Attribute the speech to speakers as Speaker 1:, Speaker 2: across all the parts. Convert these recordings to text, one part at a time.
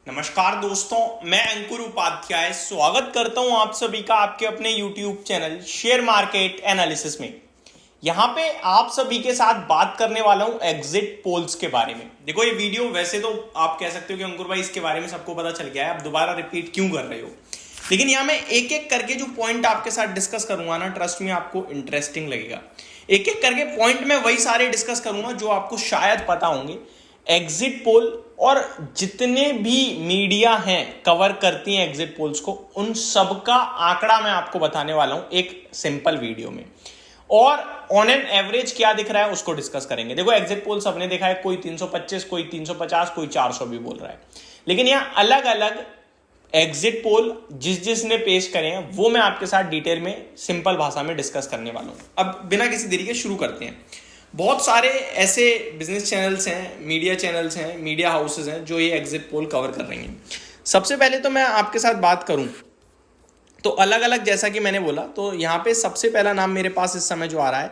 Speaker 1: नमस्कार दोस्तों, मैं अंकुर उपाध्याय स्वागत करता हूं आप सभी का आपके अपने YouTube channel share market analysis में। यहां पे आप सभी के साथ बात करने वाला हूं एग्जिट पोल्स के बारे में। देखो, ये वीडियो वैसे तो आप कह सकते हो कि अंकुर भाई इसके बारे में सबको पता चल गया है, आप दोबारा रिपीट क्यों कर रहे हो। लेकिन यहां मैं एक एक करके जो पॉइंट आपके साथ डिस्कस करूंगा ना, ट्रस्ट में आपको इंटरेस्टिंग लगेगा। एक एक करके पॉइंट में वही सारे डिस्कस करूंगा जो आपको शायद पता होंगे। एग्जिट पोल और जितने भी मीडिया हैं कवर करती हैं एग्जिट पोल्स को, उन सबका आंकड़ा मैं आपको बताने वाला हूं एक सिंपल वीडियो में। और ऑन एन एवरेज क्या दिख रहा है उसको डिस्कस करेंगे। देखो, एग्जिट पोल सबने देखा है, कोई 325, कोई 350, कोई 400 भी बोल रहा है। लेकिन यहां अलग अलग एग्जिट पोल जिसने पेश करे हैं वो मैं आपके साथ डिटेल में सिंपल भाषा में डिस्कस करने वाला हूं। अब बिना किसी देरी के शुरू करते हैं। बहुत सारे ऐसे बिजनेस चैनल्स हैं, मीडिया चैनल्स हैं, मीडिया हाउसेस हैं जो ये एग्जिट पोल कवर कर रही हैं। सबसे पहले तो मैं आपके साथ बात करूं तो अलग अलग, जैसा कि मैंने बोला, तो यहाँ पे सबसे पहला नाम मेरे पास इस समय जो आ रहा है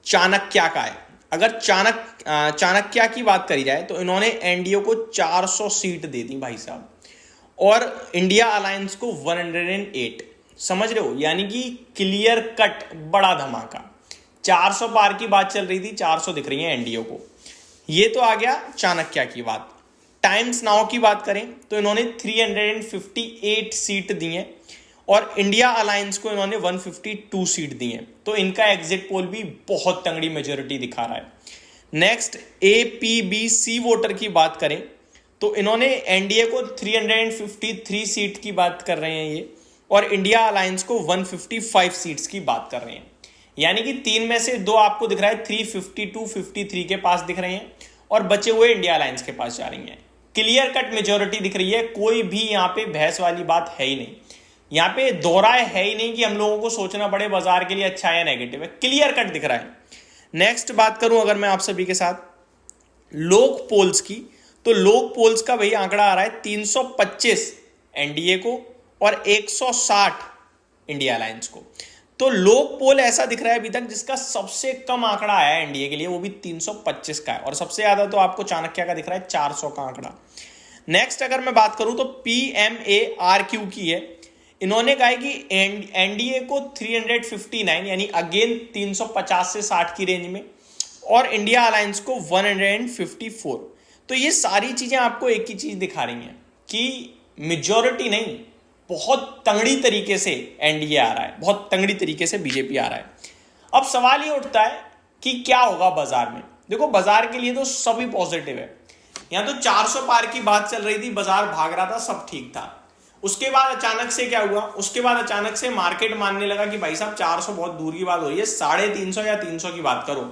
Speaker 1: चाणक्य का है। अगर चाणक्य की बात करी जाए तो इन्होंने एनडीए को 400 सीट दे दी भाई साहब, और इंडिया अलायंस को 108। समझ रहे हो, यानी कि क्लियर कट बड़ा धमाका। 400 पार की बात चल रही थी, 400 दिख रही है एनडीए को। ये तो आ गया चाणक्य की बात। टाइम्स नाउ की बात करें तो इन्होंने 358 सीट दी है और इंडिया अलायंस को इन्होंने 152 सीट दी है। तो इनका एग्जिट पोल भी बहुत तंगड़ी मेजोरिटी दिखा रहा है। नेक्स्ट, एपीबीसी वोटर की बात करें तो इन्होंने एनडीए को 353 सीट की बात कर रहे हैं ये, और इंडिया अलायंस को 155 सीट्स की बात कर रहे हैं। यानी कि 3 में से 2 आपको दिख रहा है 352, 53 के पास दिख रहे हैं, और बचे हुए इंडिया अलायंस के पास जा रही हैं। क्लियर कट मेजोरिटी दिख रही है, कोई भी यहाँ पे बहस वाली बात है ही नहीं। यहाँ पे दोहराए है ही नहीं कि हम लोगों को सोचना पड़े बाजार के लिए अच्छा है या नेगेटिव है, क्लियर कट दिख रहा है। नेक्स्ट बात करूं अगर मैं आप सभी के साथ लोक पोल्स की, तो लोक पोल्स का भाई आंकड़ा आ रहा है 325 एनडीए को और 160 इंडिया अलायंस को। तो लोक पोल ऐसा दिख रहा है अभी तक जिसका सबसे कम आंकड़ा आया है एनडीए के लिए, वो भी 325 का है, और सबसे ज्यादा तो आपको चाणक्य का दिख रहा है 400 का आंकड़ा। नेक्स्ट अगर मैं बात करूं तो पीएमएआरक्यू की है। इन्होंने कहा है कि एनडीए को 359, यानी अगेन 350 से 60 की रेंज में, और इंडिया अलायंस को 154। तो ये सारी चीजें आपको एक ही चीज दिखा रही हैं कि मेजॉरिटी नहीं, बहुत तंगड़ी तरीके से एनडीए आ रहा है, बहुत तंगड़ी तरीके से बीजेपी आ रहा है। अब सवाल ये उठता है कि क्या होगा बाजार में। देखो, बाजार के लिए तो सभी पॉजिटिव है। यहां तो 400 पार की बात चल रही थी, बाजार भाग रहा था, सब ठीक था। उसके बाद अचानक से क्या हुआ, उसके बाद अचानक से मार्केट मानने लगा कि भाई साहब 400 बहुत दूर की बात हो रही है, 350 या 300 की बात करो।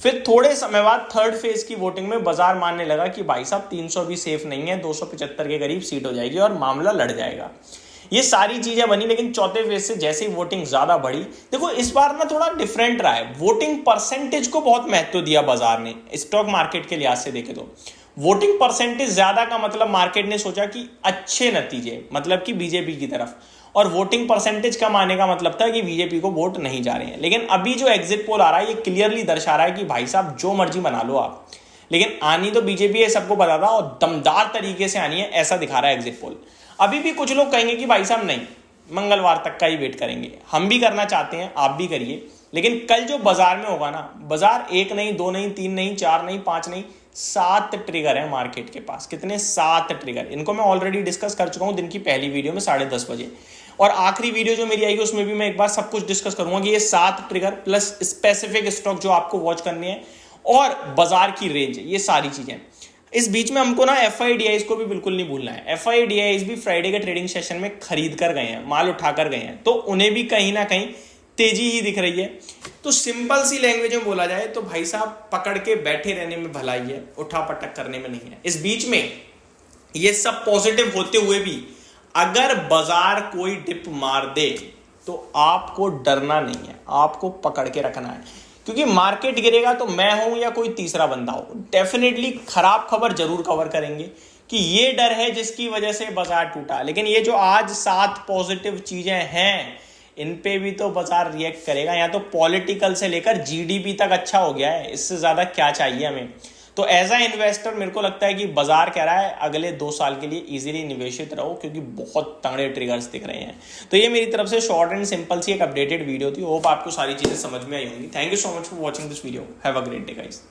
Speaker 1: फिर थोड़े समय बाद थर्ड फेज की वोटिंग में बाजार मानने लगा कि भाई साहब 300 भी सेफ नहीं है, 275 के करीब सीट हो जाएगी और मामला लड़ जाएगा। ये सारी चीजें बनी, लेकिन चौथे फेज से जैसे ही वोटिंग ज्यादा बढ़ी, देखो इस बार ना थोड़ा डिफरेंट रहा है। वोटिंग परसेंटेज को बहुत महत्व दिया बाजार ने, स्टॉक मार्केट के लिहाज से देखे तो वोटिंग परसेंटेज ज्यादा का मतलब मार्केट ने सोचा कि अच्छे नतीजे, मतलब कि बीजेपी की तरफ, और वोटिंग परसेंटेज कम आने का मतलब था कि बीजेपी को वोट नहीं जा रहे हैं। लेकिन अभी जो एग्जिट पोल आ रहा है ये क्लियरली दर्शा रहा है कि भाई साहब जो मर्जी बना लो आप, लेकिन आनी तो बीजेपी है, सबको पता था, और दमदार तरीके से आनी है, ऐसा दिखा रहा है एग्जिट पोल। अभी भी कुछ लोग कहेंगे कि भाई साहब नहीं, मंगलवार तक का ही वेट करेंगे। हम भी करना चाहते हैं, आप भी करिए, लेकिन कल जो बाजार में होगा ना, बाजार 1 नहीं, 2 नहीं, 3 नहीं, 4 नहीं, 5 नहीं, 7 ट्रिगर है मार्केट के पास। कितने? 7 ट्रिगर। इनको मैं ऑलरेडी डिस्कस कर चुका हूं दिन की पहली वीडियो में 10:30 बजे, और आखिरी वीडियो जो मेरी आएगी उसमें भी मैं एक बार सब कुछ डिस्कस करूंगा कि ये 7 ट्रिगर प्लस स्पेसिफिक स्टॉक जो आपको वॉच करनी है और बाजार की रेंज, ये सारी चीजें। इस बीच में हमको ना एफआईडीआईज को भी बिल्कुल नहीं भूलना है। एफआईडीआईज भी फ्राइडे के ट्रेडिंग सेशन में खरीद कर गए हैं, माल उठा कर गए हैं, तो उन्हें भी कहीं ना कहीं तेजी ही दिख रही है। तो सिंपल सी लैंग्वेज में बोला जाए तो भाई साहब पकड़ के बैठे रहने में भलाई है, उठा पटक करने में नहीं है। इस बीच में ये सब पॉजिटिव होते हुए भी अगर बाजार कोई डिप मार दे तो आपको डरना नहीं है, आपको पकड़ के रखना है, क्योंकि मार्केट गिरेगा तो मैं हूं या कोई तीसरा बंदा हो, डेफिनेटली खराब खबर जरूर कवर करेंगे कि ये डर है जिसकी वजह से बाजार टूटा। लेकिन ये जो आज 7 पॉजिटिव चीजें हैं, इन पे भी तो बाजार रिएक्ट करेगा। यहाँ तो पॉलिटिकल से लेकर जीडीपी तक अच्छा हो गया है, इससे ज्यादा क्या चाहिए हमें। तो एज अ इन्वेस्टर मेरे को लगता है कि बाजार कह रहा है अगले 2 साल के लिए इजीली निवेशित रहो, क्योंकि बहुत तगड़े ट्रिगर्स दिख रहे हैं। तो ये मेरी तरफ से शॉर्ट एंड सिंपल सी एक अपडेटेड वीडियो थी। होप आपको सारी चीजें समझ में आई होंगी। Thank you so much for watching this video. Have a great day guys.